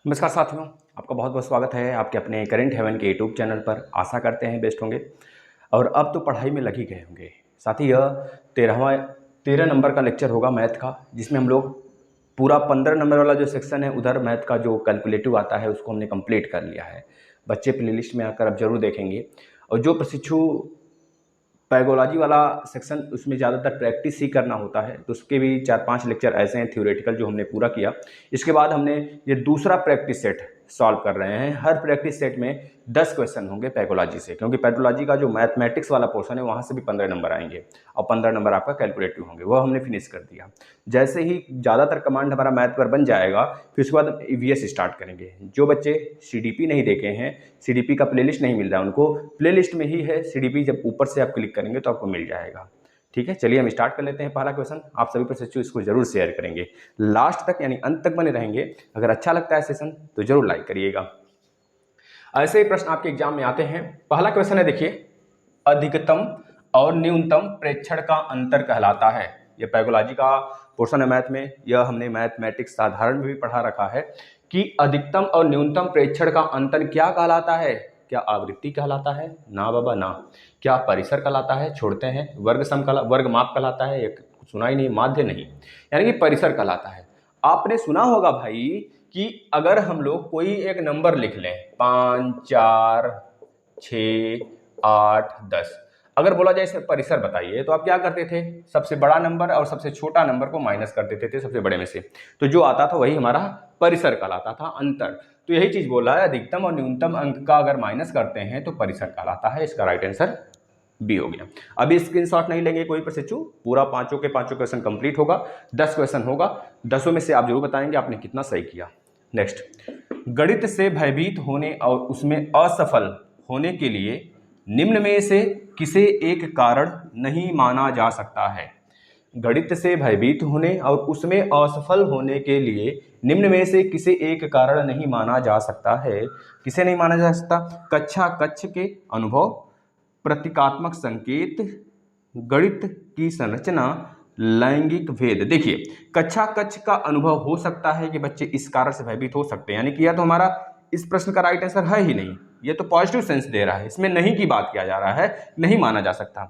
नमस्कार साथियों, आपका बहुत बहुत स्वागत है आपके अपने करेंट हेवन के यूट्यूब चैनल पर। आशा करते हैं बेस्ट होंगे और अब तो पढ़ाई में लग ही गए होंगे। साथ ही यह 13 नंबर का लेक्चर होगा मैथ का, जिसमें हम लोग पूरा 15 नंबर वाला जो सेक्शन है उधर मैथ का जो कैलकुलेटिव आता है उसको हमने कंप्लीट कर लिया है। बच्चे प्लेलिस्ट में आकर अब जरूर देखेंगे। और जो प्रशिक्षु पैगोलॉजी वाला सेक्शन, उसमें ज़्यादातर प्रैक्टिस ही करना होता है, तो उसके भी 4-5 लेक्चर ऐसे हैं थ्योरेटिकल जो हमने पूरा किया। इसके बाद हमने ये दूसरा प्रैक्टिस सेट सॉल्व कर रहे हैं। हर प्रैक्टिस सेट में 10 क्वेश्चन होंगे पैगोलॉजी से, क्योंकि पैगोलॉजी का जो मैथमेटिक्स वाला पोर्शन है वहाँ से भी 15 नंबर आएंगे और 15 नंबर आपका कैलकुलेटिव होंगे। वह हमने फिनिश कर दिया। जैसे ही ज़्यादातर कमांड हमारा मैथ पर बन जाएगा, फिर उसके बाद ईवीएस स्टार्ट करेंगे। जो बच्चे सीडीपी नहीं देखे हैं, सीडीपी का प्लेलिस्ट नहीं मिल रहा है उनको, प्लेलिस्ट में ही है सीडीपी, जब ऊपर से आप क्लिक करेंगे तो आपको मिल जाएगा। ठीक है, चलिए हम स्टार्ट कर लेते हैं। पहला क्वेश्चन आप सभी प्रशिक्षु इसको जरूर शेयर करेंगे, लास्ट तक यानी अंत तक बने रहेंगे। अगर अच्छा लगता है सेशन तो जरूर लाइक करिएगा। ऐसे ही प्रश्न आपके एग्जाम में आते हैं। पहला क्वेश्चन है, देखिए, अधिकतम और न्यूनतम प्रेक्षण का अंतर कहलाता है। यह पैगोलॉजी का पोर्शन है मैथ में। यह हमने मैथमेटिक्स साधारण में भी पढ़ा रखा है कि अधिकतम और न्यूनतम प्रेक्षण का अंतर क्या कहलाता है। क्या आवृत्ति कहलाता है? ना बाबा ना। क्या परिसर कहलाता है? छोड़ते हैं। वर्ग माप कहलाता है? एक सुना ही नहीं, माध्य नहीं, यानी कि परिसर कहलाता है। आपने सुना होगा भाई कि अगर हम लोग कोई एक नंबर लिख लें, 5, 4, 6, 8, 10, अगर बोला जाए इसमें परिसर बताइए, तो आप क्या करते थे? सबसे बड़ा नंबर और सबसे छोटा नंबर को माइनस कर देते थे सबसे बड़े में से, तो जो आता था वही हमारा परिसर कहलाता था, अंतर। तो यही चीज बोल रहा है, अधिकतम और न्यूनतम अंक का अगर माइनस करते हैं तो परिसर कहलाता है। इसका राइट आंसर बी हो गया। अभी स्क्रीनशॉट नहीं लेंगे कोई प्रशिक्षु, पूरा पांचों के पांचों क्वेश्चन कंप्लीट होगा। 10 क्वेश्चन होगा, 10 में से आप जरूर बताएंगे आपने कितना सही किया। नेक्स्ट, गणित से भयभीत होने और उसमें असफल होने के लिए निम्न में से किसे एक कारण नहीं माना जा सकता है। गणित से भयभीत होने और उसमें असफल होने के लिए निम्न में से किसे एक कारण नहीं माना जा सकता है। किसे नहीं माना जा सकता? कक्ष के अनुभव, प्रतीकात्मक संकेत, गणित की संरचना, लैंगिक भेद। देखिए, कक्ष का अनुभव हो सकता है कि बच्चे इस कारण से भयभीत हो सकते हैं, यानी कि यह तो हमारा इस प्रश्न का राइट आंसर है ही नहीं। ये तो पॉजिटिव सेंस दे रहा है, इसमें नहीं की बात किया जा रहा है, नहीं माना जा सकता।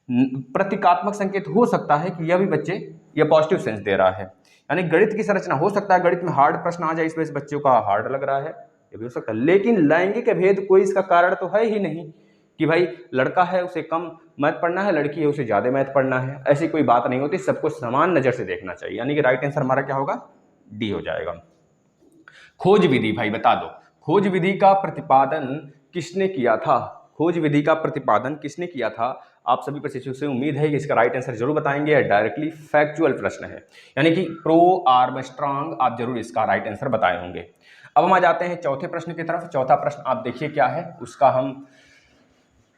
प्रतीकात्मक संकेत हो सकता है कि यह भी बच्चे यह पॉजिटिव सेंस दे रहा है, यानी गणित की संरचना हो सकता है, गणित में हार्ड प्रश्न आ जाए, इस वजह से बच्चों का हार्ड लग रहा है, ये भी हो सकता है। लेकिन लैंगिक भेद कोई इसका कारण तो है ही नहीं कि भाई लड़का है उसे कम मैथ पढ़ना है, लड़की है उसे ज्यादा मैथ पढ़ना है, ऐसी कोई बात नहीं होती। सबको समान नजर से देखना चाहिए, यानी कि राइट आंसर हमारा क्या होगा? डी हो जाएगा। खोज विधि, भाई बता दो, खोज विधि का प्रतिपादन किसने किया था? खोज विधि का प्रतिपादन किसने किया था? आप सभी प्रशिक्षु से उम्मीद है कि इसका राइट आंसर जरूर बताएंगे। डायरेक्टली फैक्चुअल प्रश्न है, यानी कि प्रो आर्मस्ट्रांग, आप जरूर इसका राइट आंसर बताए होंगे। अब हम आ जाते हैं चौथे प्रश्न की तरफ। चौथा प्रश्न आप देखिए क्या है, उसका हम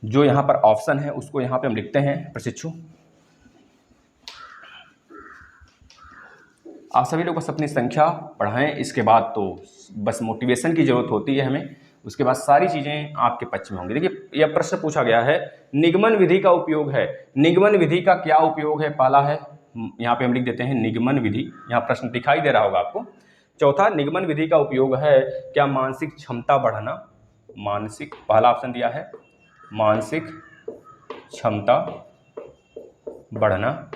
जो यहाँ पर ऑप्शन है उसको यहाँ पे हम लिखते हैं प्रशिक्षु। आप सभी लोग बस अपनी संख्या पढ़ाएं, इसके बाद तो बस मोटिवेशन की जरूरत होती है हमें, उसके बाद सारी चीजें आपके पक्ष में होंगी। देखिए, यह प्रश्न पूछा गया है, निगमन विधि का उपयोग है। निगमन विधि का क्या उपयोग है? पहला है, यहाँ पे हम लिख देते हैं निगमन विधि, यहाँ प्रश्न दिखाई दे रहा होगा आपको। चौथा, निगमन विधि का उपयोग है क्या मानसिक क्षमता बढ़ाना। मानसिक, पहला ऑप्शन दिया है मानसिक क्षमता बढ़ना।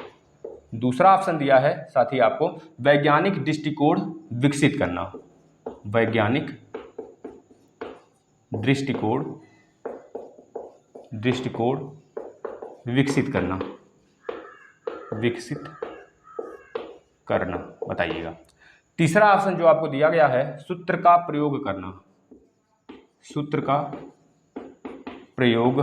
दूसरा ऑप्शन दिया है साथ ही आपको वैज्ञानिक दृष्टिकोण विकसित करना। वैज्ञानिक दृष्टिकोण विकसित करना, बताइएगा। तीसरा ऑप्शन जो आपको दिया गया है, सूत्र का प्रयोग करना। सूत्र का प्रयोग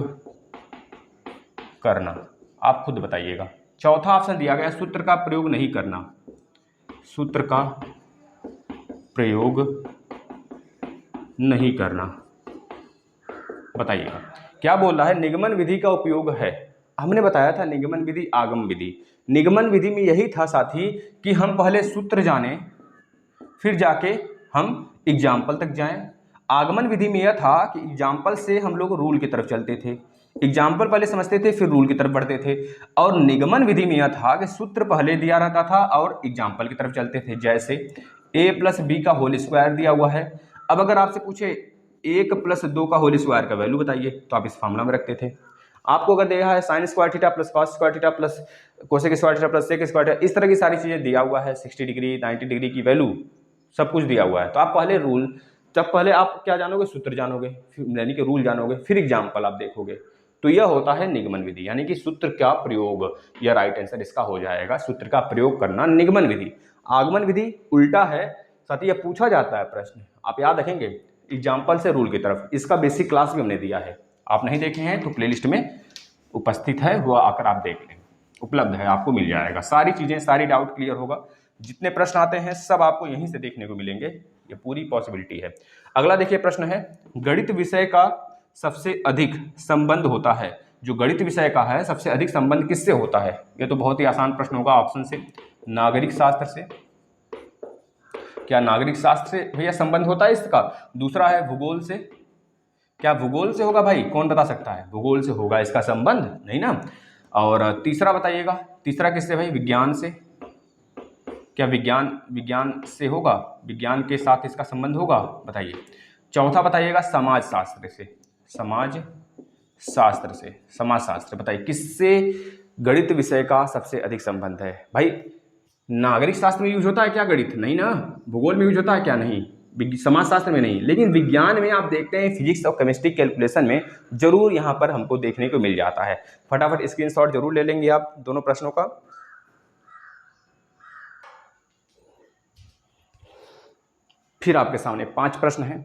करना, आप खुद बताइएगा। चौथा ऑप्शन दिया गया, सूत्र का प्रयोग नहीं करना। सूत्र का प्रयोग नहीं करना, बताइएगा। क्या बोल रहा है? निगमन विधि का उपयोग है। हमने बताया था निगमन विधि, आगम विधि। निगमन विधि में यही था साथी कि हम पहले सूत्र जाने, फिर जाके हम एग्जाम्पल तक जाएं। आगमन विधि में यह था कि एग्जाम्पल से हम लोग रूल की तरफ चलते थे, एग्जाम्पल पहले समझते थे फिर रूल की तरफ बढ़ते थे। और निगमन विधि में यह था कि सूत्र पहले दिया रहता था और एग्जाम्पल की तरफ चलते थे। जैसे a प्लस बी का होल स्क्वायर दिया हुआ है। अब अगर आपसे पूछे 1 प्लस 2 का होल स्क्वायर का वैल्यू बताइए, तो आप इस फॉर्मूला में रखते थे। आपको अगर देखा है sine square theta plus cos square theta plus cosec square theta plus sec square theta, इस तरह की सारी चीज़ें दिया हुआ है, 60 डिग्री 90 डिग्री की वैल्यू सब कुछ दिया हुआ है। तो आप पहले रूल, जब पहले आप क्या जानोगे, सूत्र जानोगे, यानी कि रूल जानोगे, फिर एग्जाम्पल आप देखोगे। तो यह होता है निगमन विधि, यानी कि सूत्र का प्रयोग। यह राइट आंसर इसका हो जाएगा, सूत्र का प्रयोग करना निगमन विधि। आगमन विधि उल्टा है। साथ ही यह पूछा जाता है प्रश्न, आप याद रखेंगे एग्जाम्पल से रूल की तरफ। इसका बेसिक क्लास भी हमने दिया है, आप नहीं देखे हैं तो प्लेलिस्ट में उपस्थित है, वो आकर आप देख लें, उपलब्ध है, आपको मिल जाएगा। सारी चीज़ें, सारी डाउट क्लियर होगा। जितने प्रश्न आते हैं सब आपको यहीं से देखने को मिलेंगे, ये पूरी पॉसिबिलिटी है। अगला देखिए प्रश्न है, गणित विषय का सबसे अधिक संबंध होता है, जो गणित विषय का है सबसे अधिक संबंध किससे होता है? ये तो बहुत ही आसान प्रश्न होगा, ऑप्शन से नागरिक शास्त्र से। क्या नागरिक शास्त्र से भैया संबंध होता है इसका? दूसरा है भूगोल से। क्या भूगोल से होगा भाई? कौन बता सकता है? भूगोल से होगा इसका संबंध, नहीं ना। और तीसरा बताइएगा, तीसरा किससे भाई? विज्ञान से। क्या विज्ञान से होगा? विज्ञान के साथ इसका संबंध होगा, बताइए। चौथा बताइएगा समाज शास्त्र से। समाज शास्त्र से, समाज शास्त्र, बताइए किससे गणित विषय का सबसे अधिक संबंध है? भाई नागरिक शास्त्र में यूज होता है क्या गणित? नहीं ना। भूगोल में यूज होता है क्या? नहीं। समाज शास्त्र में नहीं, लेकिन विज्ञान में आप देखते हैं फिजिक्स और केमिस्ट्री कैलकुलेशन में जरूर यहाँ पर हमको देखने को मिल जाता है। फटाफट स्क्रीनशॉट जरूर ले लेंगे आप दोनों प्रश्नों का। फिर आपके सामने 5 प्रश्न हैं,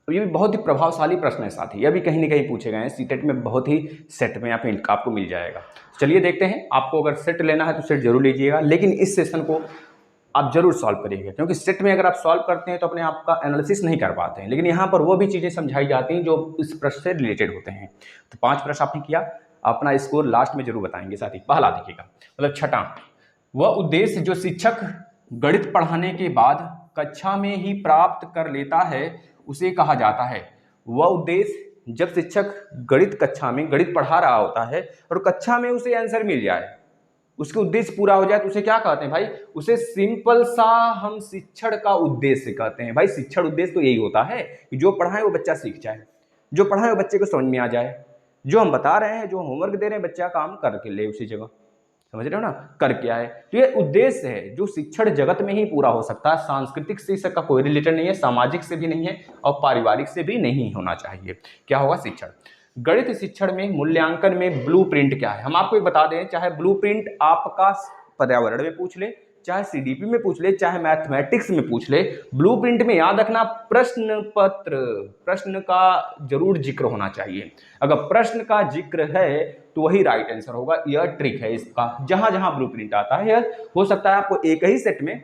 तो ये भी बहुत ही प्रभावशाली प्रश्न है साथी, ये भी कहीं ना कहीं पूछे गए हैं सीटेट में, बहुत ही सेट में आपको मिल जाएगा। चलिए देखते हैं, आपको अगर सेट लेना है तो सेट जरूर लीजिएगा, लेकिन इस सेशन को आप जरूर सॉल्व करिएगा, क्योंकि सेट में अगर आप सॉल्व करते हैं तो अपने आप का एनालिसिस नहीं कर पाते हैं, लेकिन यहाँ पर वो भी चीज़ें समझाई जाती हैं जो इस प्रश्न से रिलेटेड होते हैं। तो 5 प्रश्न आपने किया, अपना स्कोर लास्ट में जरूर बताएंगे साथी। पहला देखिएगा, मतलब छठा, वह उद्देश्य जो शिक्षक गणित पढ़ाने के बाद कक्षा में ही प्राप्त कर लेता है उसे कहा जाता है। वह उद्देश्य जब शिक्षक गणित कक्षा में गणित पढ़ा रहा होता है और कक्षा में उसे आंसर मिल जाए, उसके उद्देश्य पूरा हो जाए, तो उसे क्या कहते हैं भाई? उसे सिंपल सा हम शिक्षण का उद्देश्य कहते हैं। भाई शिक्षण उद्देश्य तो यही होता है कि जो पढ़ाए वो बच्चा सीख जाए, जो पढ़ाए वो बच्चे को समझ में आ जाए, जो हम बता रहे हैं, जो होमवर्क दे रहे हैं, बच्चा काम करके ले उसी जगह, समझ रहे हो ना, करके आए। तो ये उद्देश्य है जो शिक्षण जगत में ही पूरा हो सकता है। सांस्कृतिक से इसका कोई रिलेटेड नहीं है, सामाजिक से भी नहीं है और पारिवारिक से भी नहीं होना चाहिए। क्या होगा? शिक्षण। गणित शिक्षण में मूल्यांकन में ब्लूप्रिंट क्या है? हम आपको बता दें, चाहे ब्लूप्रिंट आपका पर्यावरण में पूछ ले, चाहे सीडीपी में पूछ ले, चाहे मैथमेटिक्स में पूछ ले, ब्लूप्रिंट में याद रखना प्रश्न पत्र, प्रश्न का जरूर जिक्र होना चाहिए। अगर प्रश्न का जिक्र है तो वही राइट आंसर होगा। यह ट्रिक है इसका, जहां जहां ब्लूप्रिंट आता है, हो सकता है आपको एक ही सेट में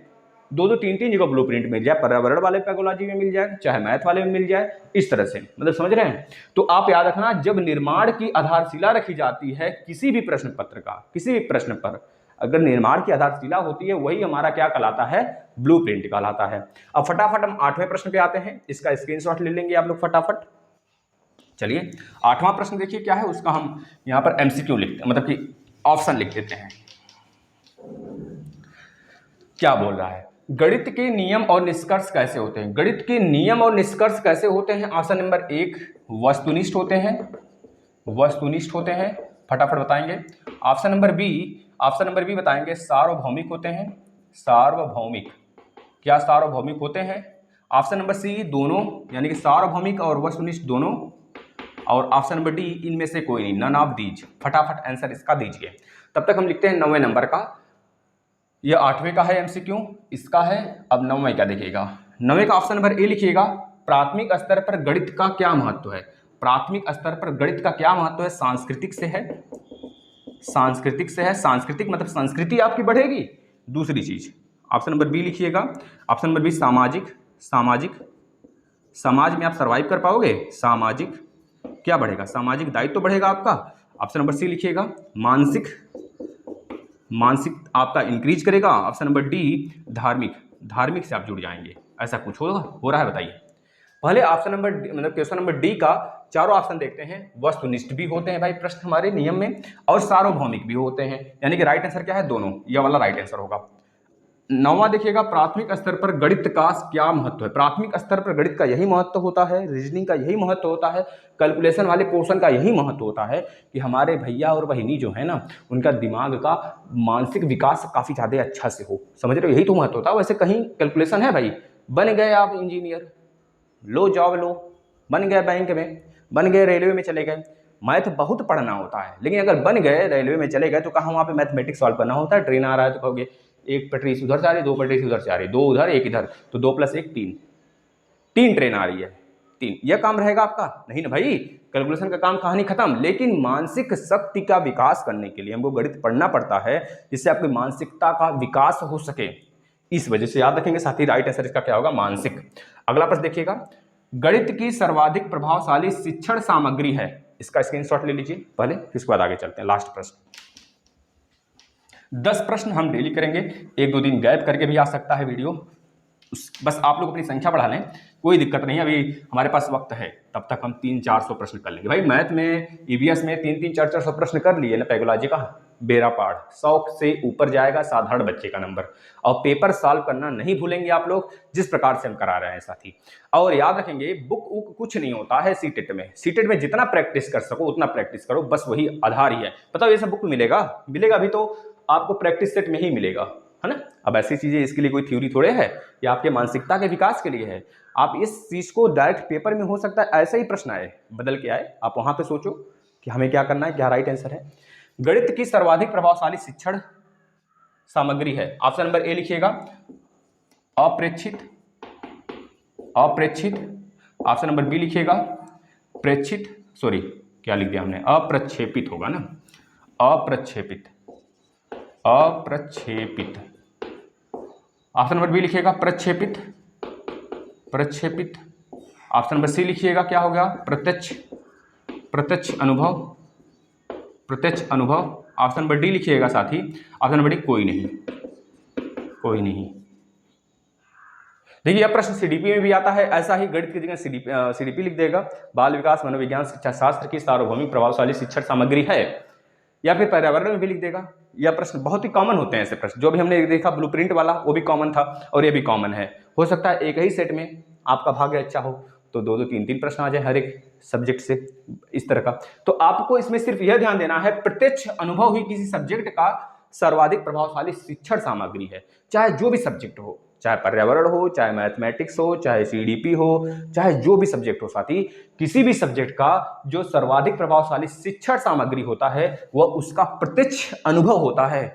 2-2 3-3 जगह ब्लूप्रिंट मिल जाए, पर्यावरण वाले पैथोलॉजी में मिल जाए, चाहे मैथ वाले में मिल जाए, इस तरह से, मतलब समझ रहे हैं। तो आप याद रखना, जब निर्माण की आधारशिला रखी जाती है किसी भी प्रश्न पत्र का, किसी भी प्रश्न पर अगर निर्माण की आधारशिला होती है, वही हमारा क्या कहलाता है? ब्लूप्रिंट कहलाता है। अब फटाफट हम 8वें प्रश्न पे आते हैं, इसका स्क्रीनशॉट ले लेंगे आप लोग फटाफट। चलिए 8वां प्रश्न देखिए क्या है, उसका हम यहां पर एमसीक्यू लिखते हैं, मतलब कि ऑप्शन लिख देते हैं। क्या बोल रहा है? गणित के नियम और निष्कर्ष कैसे होते हैं? गणित के नियम और निष्कर्ष कैसे होते हैं? ऑप्शन नंबर 1 वस्तुनिष्ठ होते हैं, वस्तुनिष्ठ होते हैं, फटाफट बताएंगे। ऑप्शन नंबर बी बताएंगे सार्वभौमिक होते हैं, सार्वभौमिक। क्या सार्वभौमिक होते हैं? ऑप्शन नंबर सी दोनों, यानी कि सार्वभौमिक और वस्तुनिष्ठ दोनों। और ऑप्शन नंबर डी इनमें से कोई नहीं, नन ऑफ दीज। फटाफट आंसर इसका दीजिए। तब तक हम लिखते हैं 9वें नंबर का, यह 8वें का है एमसीक्यू, इसका है। अब 9वें का देखिएगा, 9वें का ऑप्शन नंबर ए लिखिएगा, प्राथमिक स्तर पर गणित का क्या महत्व है? प्राथमिक स्तर पर गणित का क्या महत्व है? सांस्कृतिक से है, सांस्कृतिक से है। सांस्कृतिक मतलब संस्कृति आपकी बढ़ेगी। दूसरी चीज ऑप्शन नंबर बी लिखिएगा, ऑप्शन नंबर बी सामाजिक, सामाजिक, समाज में आप सर्वाइव कर पाओगे, सामाजिक क्या बढ़ेगा? सामाजिक दायित्व तो बढ़ेगा आपका। ऑप्शन नंबर सी लिखिएगा, मानसिक, मानसिक आपका इंक्रीज करेगा। ऑप्शन नंबर डी धार्मिक, धार्मिक से आप जुड़ जाएंगे। ऐसा कुछ होगा, हो रहा है? बताइए। पहले ऑप्शन नंबर मतलब क्वेश्चन नंबर डी का चारों ऑप्शन देखते हैं। वस्तुनिष्ठ भी होते हैं भाई प्रश्न हमारे नियम में, और सार्वभौमिक भी होते हैं, यानी कि राइट आंसर क्या है? दोनों। यह वाला राइट आंसर होगा। 9वां देखिएगा, प्राथमिक स्तर पर गणित का क्या महत्व है। प्राथमिक स्तर पर गणित का यही महत्व होता है, रीजनिंग का यही महत्व होता है, कैलकुलेशन वाले पोर्शन का यही महत्व होता है कि हमारे भैया और बहिनी जो है ना, उनका दिमाग का मानसिक विकास काफ़ी ज़्यादा अच्छा से हो। समझ रहे हो, यही तो महत्व होता है। वैसे कहीं कैलकुलेशन है भाई, बन गए आप इंजीनियर, लो जॉब लो, बन गए बैंक में, बन गए रेलवे में चले गए, मैथ बहुत पढ़ना होता है। लेकिन अगर बन गए रेलवे में चले गए तो कहाँ वहाँ पे मैथमेटिक्स सॉल्व करना होता है। ट्रेन आ रहा है तो कहोगे एक पटरी से उधर से आ रही, दो पटरी से उधर से आ रही, दो उधर एक इधर, तो 2 + 1 3, 3 ट्रेन आ रही है, 3, यह काम रहेगा आपका? नहीं ना भाई, कैलकुलेशन का काम कहानी खत्म। लेकिन मानसिक शक्ति का विकास करने के लिए हमको गणित पढ़ना पड़ता है, जिससे आपकी मानसिकता का विकास हो सके। इस वजह से याद रखेंगे साथी, राइट आंसर इसका क्या होगा? मानसिक। अगला प्रश्न देखिएगा, गणित की सर्वाधिक प्रभावशाली शिक्षण सामग्री है। इसका स्क्रीनशॉट ले लीजिए पहले, फिर उसके बाद आगे चलते हैं। लास्ट प्रश्न, 10 प्रश्न हम डेली करेंगे, 1-2 दिन गैप करके भी आ सकता है वीडियो, बस आप लोग अपनी संख्या बढ़ा लें, कोई दिक्कत नहीं। अभी हमारे पास वक्त है, तब तक हम 300-400 प्रश्न कर लेंगे। भाई मैथ में, ईवीएस में 300-400 प्रश्न कर लिए ना, पैगोलॉजी का बेरा पार 100 से ऊपर जाएगा साधारण बच्चे का नंबर। और पेपर सॉल्व करना नहीं भूलेंगे आप लोग, जिस प्रकार से हम करा रहे हैं साथी। और याद रखेंगे, बुक वुक कुछ नहीं होता है सीटेट में। सीटेट में जितना प्रैक्टिस कर सको उतना प्रैक्टिस करो, बस वही आधार ही है। बताओ ये सब बुक मिलेगा भी तो आपको प्रैक्टिस सेट में ही मिलेगा, है ना। अब ऐसी चीजें, इसके लिए कोई थ्योरी थोड़े है, ये आपके मानसिकता के विकास के लिए है। आप इस चीज को डायरेक्ट पेपर में हो सकता है ऐसा ही प्रश्न आए, बदल के आए, आप वहां पे सोचो कि हमें क्या करना है, क्या राइट आंसर है। गणित की सर्वाधिक प्रभावशाली शिक्षण सामग्री है। ऑप्शन नंबर ए लिखिएगा, अप्रेक्षित। ऑप्शन नंबर बी लिखिएगा, प्रेक्षित, सॉरी क्या लिख दिया हमने, अप्रक्षेपित होगा ना, अप्रक्षेपित। ऑप्शन नंबर बी लिखिएगा, प्रक्षेपित। ऑप्शन नंबर सी लिखिएगा, क्या हो गया, प्रत्यक्ष अनुभव। ऑप्शन नंबर डी लिखिएगा साथी, ऑप्शन नंबर डी कोई नहीं। देखिए यह प्रश्न सीडीपी में भी आता है, ऐसा ही गणित की जगह सीडीपी लिख देगा, बाल विकास मनोविज्ञान शिक्षा शास्त्र की सार्वभौमिक प्रभावशाली शिक्षण सामग्री है, या फिर पर्यावरण में भी लिख देगा। यह प्रश्न बहुत ही कॉमन होते हैं, ऐसे प्रश्न जो भी हमने देखा ब्लूप्रिंट वाला, वो भी कॉमन था और ये भी कॉमन है। हो सकता है एक ही सेट में आपका भाग्य अच्छा हो तो 2-2, 3-3 प्रश्न आ जाए हर एक सब्जेक्ट से, इस तरह का। तो आपको इसमें सिर्फ यह ध्यान देना है, प्रत्यक्ष अनुभव ही किसी सब्जेक्ट का सर्वाधिक प्रभावशाली शिक्षण सामग्री है। चाहे जो भी सब्जेक्ट हो, चाहे पर्यावरण हो, चाहे मैथमेटिक्स हो, चाहे सीडीपी हो, चाहे जो भी सब्जेक्ट हो साथी, किसी भी सब्जेक्ट का जो सर्वाधिक प्रभावशाली शिक्षण सामग्री होता है वह उसका प्रत्यक्ष अनुभव होता है।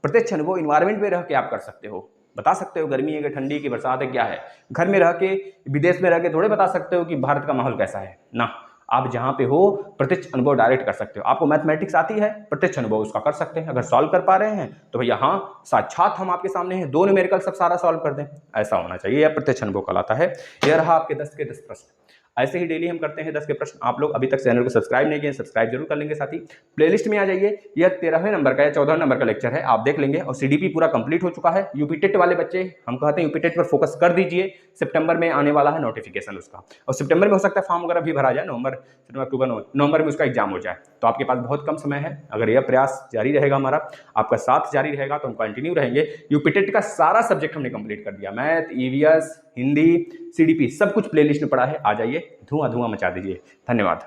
प्रत्यक्ष अनुभव इन्वायरमेंट में रह के आप कर सकते हो, बता सकते हो गर्मी है कि ठंडी की बरसात है क्या है। घर में रह के, विदेश में रह के थोड़े बता सकते हो कि भारत का माहौल कैसा है ना। आप जहां पे हो प्रत्यक्ष अनुभव डायरेक्ट कर सकते हो। आपको मैथमेटिक्स आती है, प्रत्यक्ष अनुभव उसका कर सकते हैं। अगर सॉल्व कर पा रहे हैं तो भैया हाँ, साक्षात हम आपके सामने हैं, 2 न्यूमेरिकल सब सारा सॉल्व कर दें, ऐसा होना चाहिए। यह प्रत्यक्ष अनुभव कहलाता है। यह रहा आपके 10 के 10 प्रश्न। ऐसे ही डेली हम करते हैं 10 के प्रश्न। आप लोग अभी तक चैनल को सब्सक्राइब नहीं किए, सब्सक्राइब जरूर कर लेंगे साथी। प्लेलिस्ट में आ जाइए, यह 13वें नंबर का या 14वें नंबर का लेक्चर है, आप देख लेंगे। और सीडीपी पूरा कंप्लीट हो चुका है। यूपी टेट वाले बच्चे, हम कहते हैं यूपी टेट पर फोकस कर दीजिए, सितंबर में आने वाला है नोटिफिकेशन उसका, और सितंबर में हो सकता है फॉर्म वगैरह भी भरा जाए, नवंबर में उसका एग्जाम हो जाए, तो आपके पास बहुत कम समय है। अगर यह प्रयास जारी रहेगा, हमारा आपका साथ जारी रहेगा, तो हम कंटिन्यू रहेंगे। यूपी टेट का सारा सब्जेक्ट हमने कंप्लीट कर दिया, मैथ, ईवीएस, हिंदी, सीडीपी, सब कुछ प्लेलिस्ट में पड़ा है। आ जाइए, धुआं मचा दीजिए। धन्यवाद।